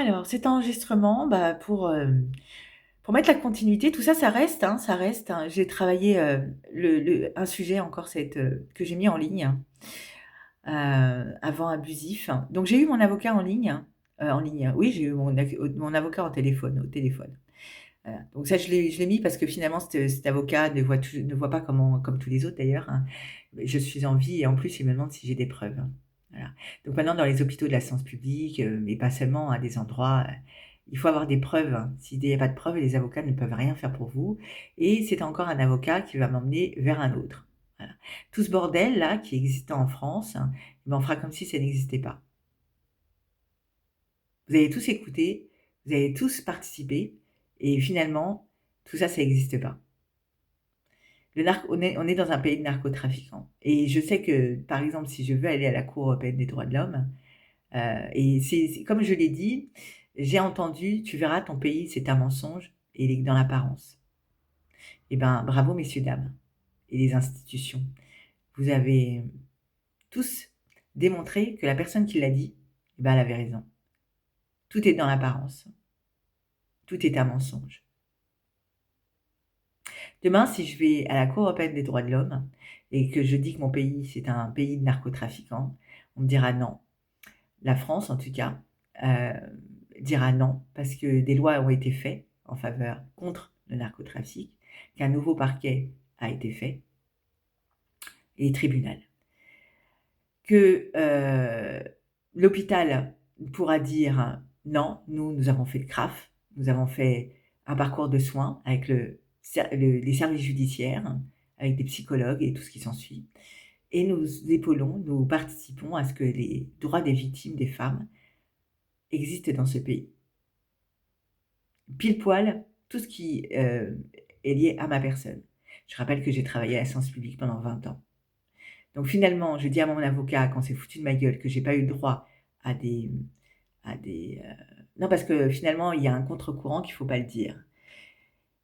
Alors, cet enregistrement, pour mettre la continuité, tout ça, ça reste, hein, ça reste, hein. J'ai travaillé, un sujet encore que j'ai mis en ligne, avant abusif. Donc j'ai eu mon avocat en ligne, oui, j'ai eu mon avocat au téléphone. Voilà, donc ça, je l'ai mis parce que finalement cet avocat ne voit pas comme tous les autres d'ailleurs, hein. Je suis en vie et en plus, il me demande si j'ai des preuves. Voilà. Donc maintenant dans les hôpitaux de la séance publique, mais pas seulement, à des endroits, il faut avoir des preuves, hein. S'il n'y a pas de preuves, les avocats ne peuvent rien faire pour vous et c'est encore un avocat qui va m'emmener vers un autre. Voilà. Tout ce bordel là qui existait en France, on fera comme si ça n'existait pas. Vous avez tous écouté, vous avez tous participé et finalement, tout ça, ça n'existe pas. On est dans un pays de narcotrafiquants et je sais que, par exemple, si je veux aller à la Cour européenne des droits de l'homme, et c'est comme je l'ai dit, j'ai entendu: «Tu verras, ton pays, c'est un mensonge et il est que dans l'apparence». Eh ben, bravo messieurs, dames et les institutions. Vous avez tous démontré que la personne qui l'a dit, eh ben, elle avait raison. Tout est dans l'apparence. Tout est un mensonge. Demain, si je vais à la Cour européenne des droits de l'homme et que je dis que mon pays, c'est un pays de narcotrafiquants, on me dira non. La France, en tout cas, heu, dira non parce que des lois ont été faites en faveur contre le narcotrafic, qu'un nouveau parquet a été fait et tribunal. Que, l'hôpital pourra dire: «Non, nous avons fait le CRAF, nous avons fait un parcours de soins avec les services judiciaires, avec des psychologues et tout ce qui s'ensuit et nous participons à ce que les droits des victimes, des femmes, existent dans ce pays». Pile poil, tout ce qui, est lié à ma personne. Je rappelle que j'ai travaillé à la séance publique pendant 20 ans. Donc finalement, je dis à mon avocat, quand c'est foutu de ma gueule, que j'ai pas eu le droit à non, parce que finalement, il y a un contre-courant qu'il faut pas le dire.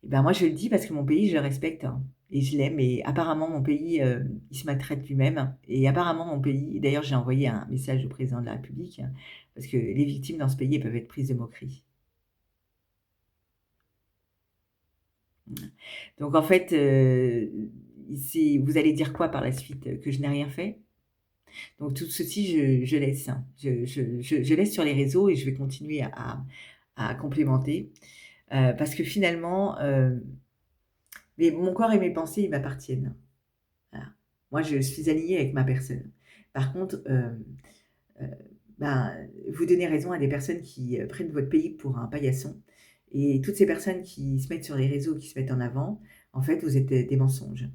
Et ben, moi, je le dis parce que mon pays, je le respecte, hein, et je l'aime et apparemment mon pays, il se maltraite lui-même et apparemment mon pays d'ailleurs, j'ai envoyé un message au président de la République, parce que les victimes dans ce pays, elles peuvent être prises de moquerie. Donc en fait, c'est vous allez dire quoi par la suite? Que je n'ai rien fait? Donc tout ceci, je laisse, hein. Je laisse sur les réseaux et je vais continuer à complémenter, parce que finalement, mon corps et mes pensées, ils m'appartiennent. Voilà. Moi, je suis alignée avec ma personne. Par contre, heu, ben, vous donnez raison à des personnes qui, prennent votre pays pour un paillasson et toutes ces personnes qui se mettent sur les réseaux, qui se mettent en avant, en fait, vous êtes des mensonges.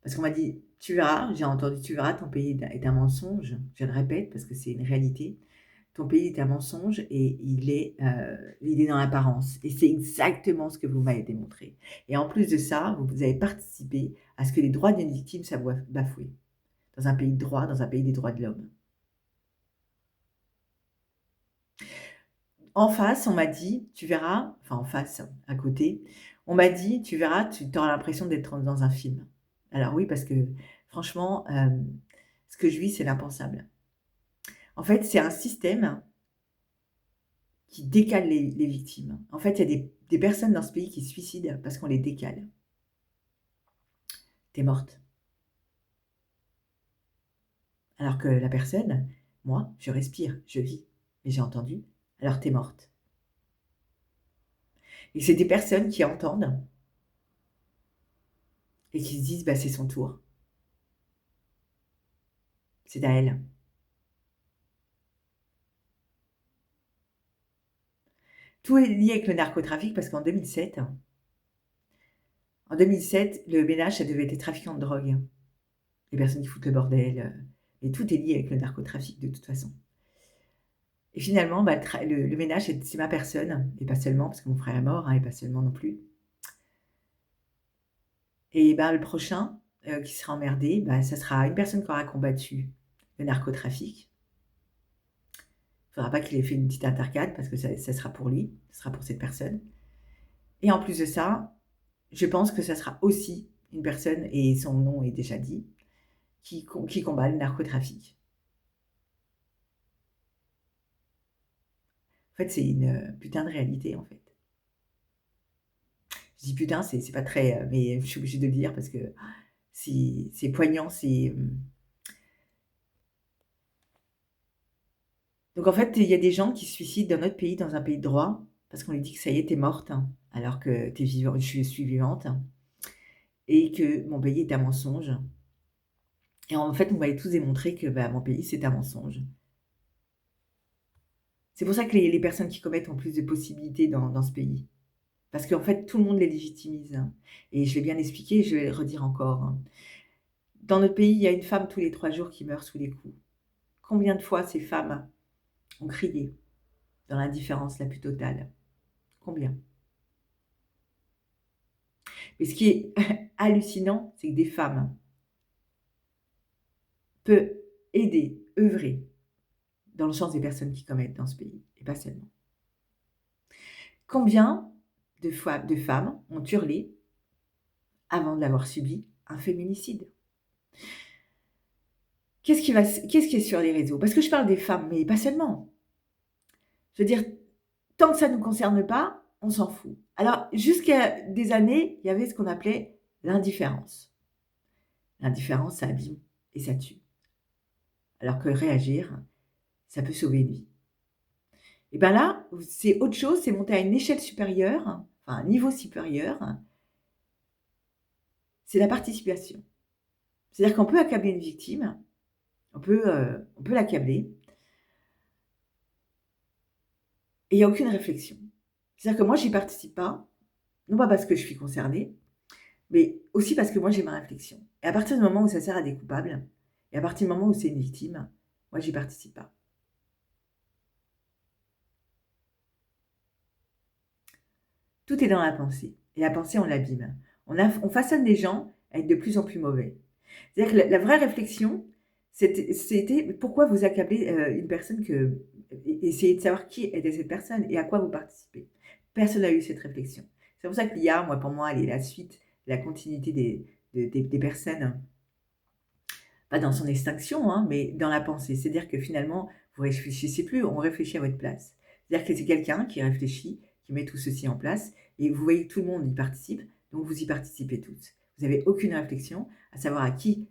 Parce qu'on m'a dit: «Tu verras», j'ai entendu: «Tu verras, ton pays est un mensonge». Je le répète parce que c'est une réalité. Ton pays est un mensonge et il est dans l'apparence et c'est exactement ce que vous m'avez démontré et en plus de ça, vous avez participé à ce que les droits d'une victime soient bafoués dans un pays de droit, dans un pays des droits de l'homme. En face, on m'a dit: «Tu verras», enfin en face, à côté, on m'a dit: «Tu verras, tu auras l'impression d'être dans un film». Alors oui, parce que franchement, ce que je vis, c'est l'impensable. En fait, c'est un système qui décale les victimes. En fait, il y a des personnes dans ce pays qui se suicident parce qu'on les décale. Tu es morte. Alors que la personne, moi, je respire, je vis. Mais j'ai entendu, alors tu es morte. Et c'est des personnes qui entendent et qui se disent: «Bah, c'est son tour. C'est à elle». Tout est lié avec le narcotrafic parce qu'en 2007, le ménage, ça devait être des trafiquants de drogue. Les personnes qui foutent le bordel, et tout est lié avec le narcotrafic de toute façon. Et finalement, bah, le ménage, c'est ma personne et pas seulement parce que mon frère est mort, hein, et pas seulement non plus. Et ben, le prochain, qui sera emmerdé, bah, ça sera une personne qui aura combattu le narcotrafic. Il faudra pas qu'il ait fait une petite intercade parce que ça sera pour lui, ce sera pour cette personne. Et en plus de ça, je pense que ça sera aussi une personne et son nom est déjà dit, qui combat le narcotrafic. En fait, c'est une putain de réalité, en fait. Je dis putain, c'est pas très, mais je suis obligée de le dire parce que c'est poignant, donc en fait, il y a des gens qui se suicident dans notre pays, dans un pays de droit, parce qu'on lui dit que ça y est, tu morte, hein, alors que tu vivante, je suis vivante, et que mon pays est un mensonge. Et en fait, on va tous démontrer que, bah, mon pays, c'est un mensonge. C'est pour ça que les personnes qui commettent ont plus de possibilités dans ce pays. Parce qu'en fait, tout le monde les légitimise, hein. Et je l'ai bien expliqué, je vais le redire encore, hein. Dans notre pays, il y a une femme tous les 3 jours qui meurt sous les coups. Combien de fois ces femmes ont crié dans l'indifférence la plus totale? Combien? Mais ce qui est hallucinant, c'est que des femmes peuvent aider, œuvrer dans le sens des personnes qui commettent dans ce pays, et pas seulement. Combien de femmes ont hurlé avant d'avoir subi un féminicide? Qu'est-ce qui est sur les réseaux? Parce que je parle des femmes, mais pas seulement. Je veux dire, tant que ça ne nous concerne pas, on s'en fout. Alors, jusqu'à des années, il y avait ce qu'on appelait l'indifférence. L'indifférence, ça abîme et ça tue. Alors que réagir, ça peut sauver une vie. Et bien là, c'est autre chose, c'est monter à une échelle supérieure, enfin un niveau supérieur, c'est la participation. C'est-à-dire qu'on peut accabler une victime, on peut l'accabler, et il n'y a aucune réflexion. C'est-à-dire que moi, j'y participe pas, non pas parce que je suis concernée, mais aussi parce que moi, j'ai ma réflexion. Et à partir du moment où ça sert à des coupables, et à partir du moment où c'est une victime, moi, j'y participe pas. Tout est dans la pensée. Et la pensée, on l'abîme. On façonne les gens à être de plus en plus mauvais. C'est-à-dire que la vraie réflexion, c'était pourquoi vous accablez une personne que... Essayez de savoir qui était cette personne et à quoi vous participez. Personne n'a eu cette réflexion. C'est pour ça que l'IA, pour moi, elle est la suite, la continuité des personnes, pas dans son extinction, hein, mais dans la pensée. C'est-à-dire que finalement, vous réfléchissez plus, on réfléchit à votre place. C'est-à-dire que c'est quelqu'un qui réfléchit, qui met tout ceci en place, et vous voyez que tout le monde y participe, donc vous y participez tous. Vous n'avez aucune réflexion à savoir à qui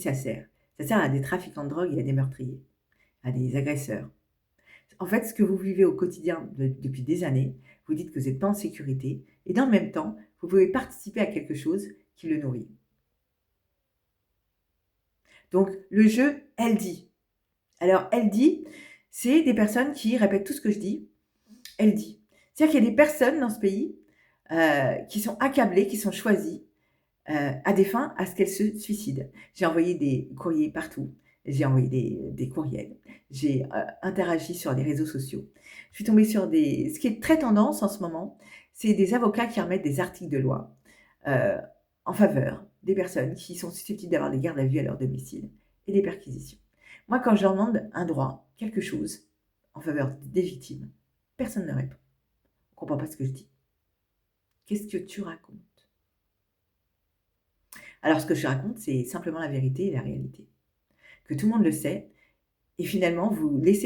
ça sert. Ça sert à des trafiquants de drogue et à des meurtriers, à des agresseurs. En fait, ce que vous vivez au quotidien depuis des années, vous dites que vous n'êtes pas en sécurité, et dans le même temps, vous pouvez participer à quelque chose qui le nourrit. Donc, le jeu, elle dit. Alors, elle dit, c'est des personnes qui répètent tout ce que je dis. Elle dit. C'est-à-dire qu'il y a des personnes dans ce pays qui sont accablées, qui sont choisies à des fins à ce qu'elles se suicident. J'ai envoyé des courriers partout. J'ai envoyé des courriels. J'ai interagi sur les réseaux sociaux. Je suis tombée sur ce qui est très tendance en ce moment, c'est des avocats qui remettent des articles de loi en faveur des personnes qui sont susceptibles d'avoir des gardes à vue à leur domicile et des perquisitions. Moi, quand je leur demande un droit, quelque chose, en faveur des victimes, personne ne répond. On ne comprend pas ce que je dis. Qu'est-ce que tu racontes? Alors, ce que je raconte, c'est simplement la vérité et la réalité. Que tout le monde le sait, et finalement, vous laissez